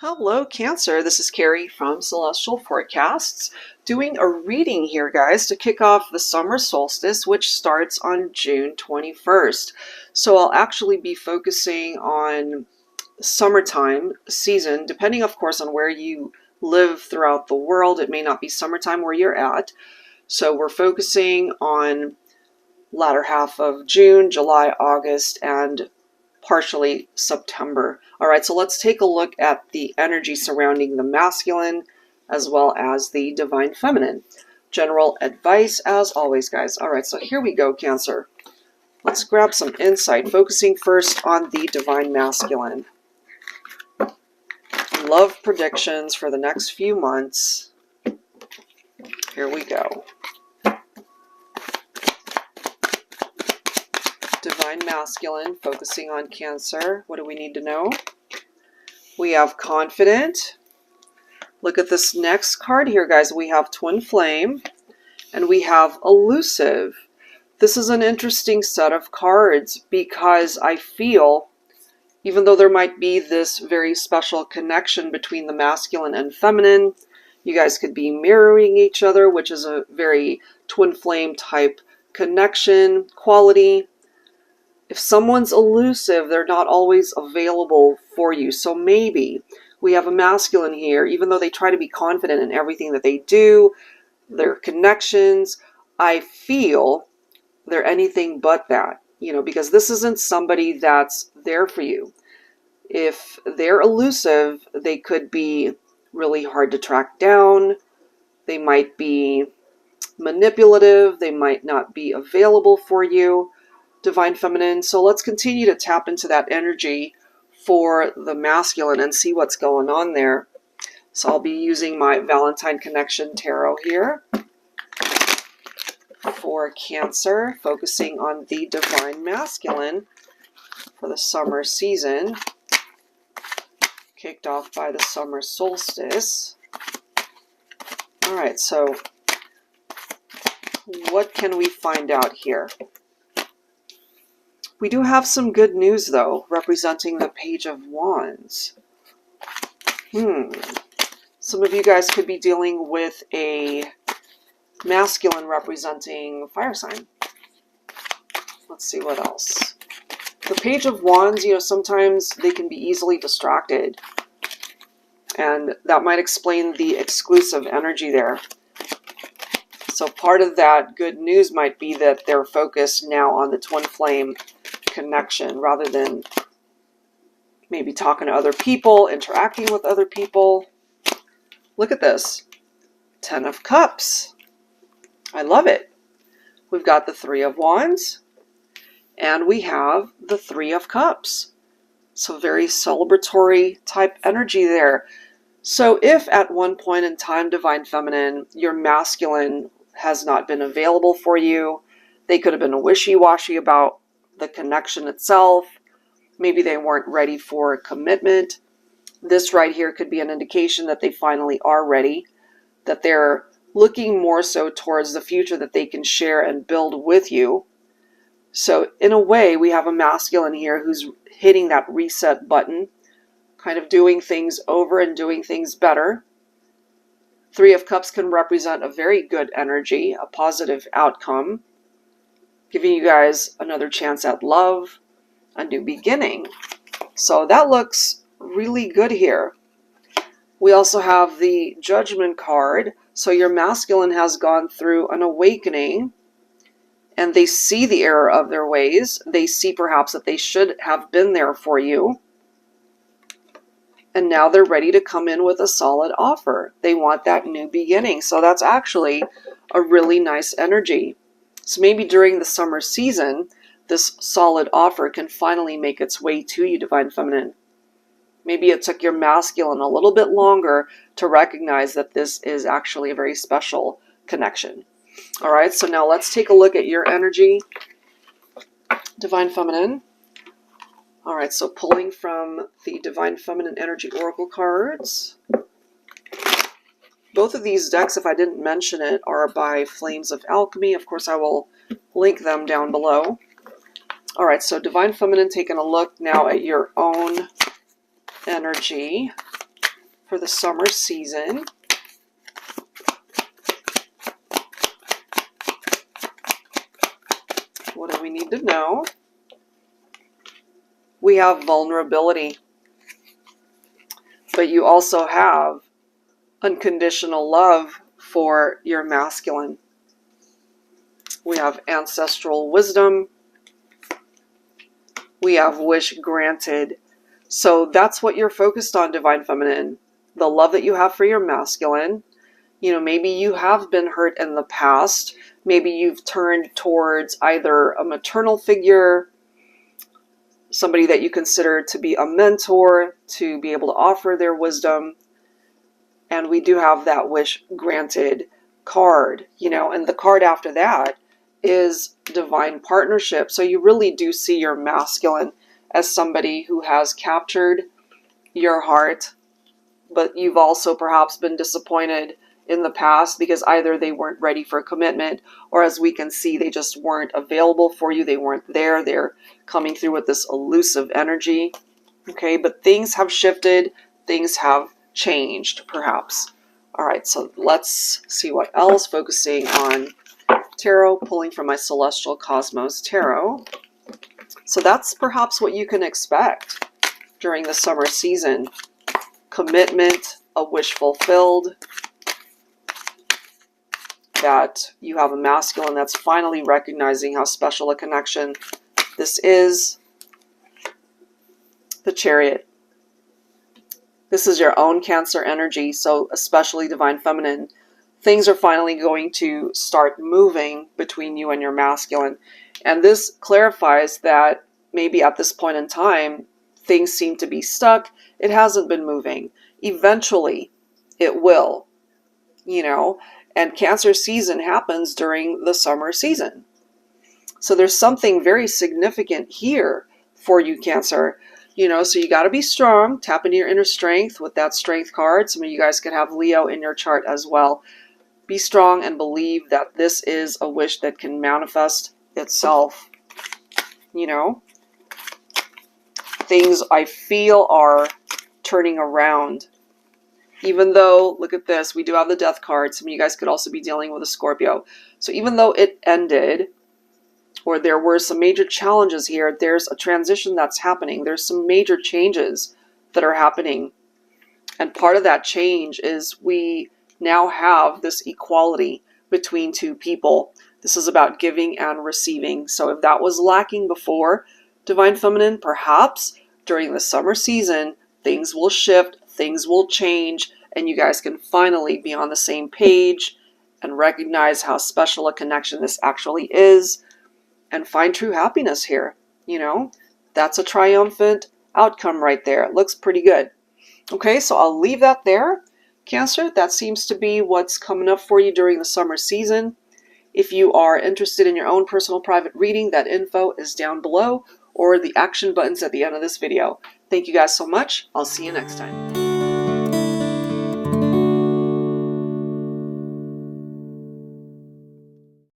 Hello, Cancer. This is Carrie from Celestial Forecasts, doing a reading here, guys, to kick off the summer solstice, which starts on June 21st. So I'll actually be focusing on summertime season, depending, of course, on where you live throughout the world. It may not be summertime where you're at. So we're focusing on latter half of June, July, August, and partially September. All right, so let's take a look at the energy surrounding the masculine as well as the divine feminine. General advice as always, guys. All right, so here we go, Cancer. Let's grab some insight, focusing first on the divine masculine. Love predictions for the next few months. Here we go. Divine masculine, focusing on Cancer. What do we need to know? We have confident. Look at this next card here, guys. We have twin flame and we have elusive. This is an interesting set of cards because I feel, even though there might be this very special connection between the masculine and feminine, you guys could be mirroring each other, which is a very twin flame type connection quality. If someone's elusive, they're not always available for you. So maybe we have a masculine here, even though they try to be confident in everything that they do, their connections, I feel they're anything but that, because this isn't somebody that's there for you. If they're elusive, they could be really hard to track down. They might be manipulative. They might not be available for you. Divine feminine. So let's continue to tap into that energy for the masculine and see what's going on there. So I'll be using my Valentine Connection Tarot here for Cancer, focusing on the divine masculine for the summer season, kicked off by the summer solstice. All right, so what can we find out here? We do have some good news, though, representing the Page of Wands. Some of you guys could be dealing with a masculine representing fire sign. Let's see what else. The Page of Wands, sometimes they can be easily distracted. And that might explain the exclusive energy there. So part of that good news might be that they're focused now on the twin flame connection rather than maybe talking to other people, interacting with other people. Look at this. 10 of Cups. I love it. We've got the 3 of Wands and we have the 3 of Cups. So very celebratory type energy there. So if at one point in time, divine feminine, your masculine has not been available for you, they could have been wishy-washy about the connection itself. Maybe they weren't ready for a commitment. This right here could be an indication that they finally are ready, that they're looking more so towards the future that they can share and build with you. So in a way, we have a masculine here who's hitting that reset button, kind of doing things over and doing things better. 3 of Cups can represent a very good energy, a positive outcome, giving you guys another chance at love, a new beginning. So that looks really good here. We also have the Judgment card. So your masculine has gone through an awakening and they see the error of their ways. They see perhaps that they should have been there for you. And now they're ready to come in with a solid offer. They want that new beginning. So that's actually a really nice energy. So maybe during the summer season, this solid offer can finally make its way to you, divine feminine. Maybe it took your masculine a little bit longer to recognize that this is actually a very special connection. All right, so now let's take a look at your energy, divine feminine. All right, so pulling from the Divine Feminine Energy Oracle cards. Both of these decks, if I didn't mention it, are by Flames of Alchemy. Of course, I will link them down below. All right, so Divine Feminine, taking a look now at your own energy. for the summer season. What do we need to know? We have vulnerability, but you also have unconditional love for your masculine. We have ancestral wisdom. We have wish granted. So that's what you're focused on, Divine Feminine. The love that you have for your masculine. You know, maybe you have been hurt in the past. Maybe you've turned towards either a maternal figure, somebody that you consider to be a mentor, to be able to offer their wisdom. And we do have that wish granted card, you know, and the card after that is divine partnership. So you really do see your masculine as somebody who has captured your heart, but you've also perhaps been disappointed in the past because either they weren't ready for commitment, or as we can see, they just weren't available for you. They weren't there. They're coming through with this elusive energy. Okay, but things have shifted. Things have changed, perhaps. All right, so let's see what else. Focusing on tarot, pulling from my Celestial Cosmos Tarot. So that's perhaps what you can expect during the summer season. Commitment, a wish fulfilled. That you have a masculine that's finally recognizing how special a connection this is. The Chariot. This is your own Cancer energy, so especially Divine Feminine. Things are finally going to start moving between you and your masculine. And this clarifies that maybe at this point in time, things seem to be stuck. It hasn't been moving. Eventually, it will, you know. And Cancer season happens during the summer season. So there's something very significant here for you, Cancer. You know, so you got to be strong. Tap into your inner strength with that strength card. Some of you guys could have Leo in your chart as well. Be strong and believe that this is a wish that can manifest itself. You know, things I feel are turning around. Even though, look at this, we do have the Death card. Some of you guys could also be dealing with a Scorpio. So even though it ended, or there were some major challenges here, there's a transition that's happening. There's some major changes that are happening. And part of that change is we now have this equality between two people. This is about giving and receiving. So if that was lacking before, Divine Feminine, perhaps during the summer season, things will shift, things will change, and you guys can finally be on the same page and recognize how special a connection this actually is and find true happiness here. You know, that's a triumphant outcome right there. It looks pretty good. Okay, so I'll leave that there. Cancer, that seems to be what's coming up for you during the summer season. If you are interested in your own personal private reading, that info is down below, or the action buttons at the end of this video. Thank you guys so much. I'll see you next time.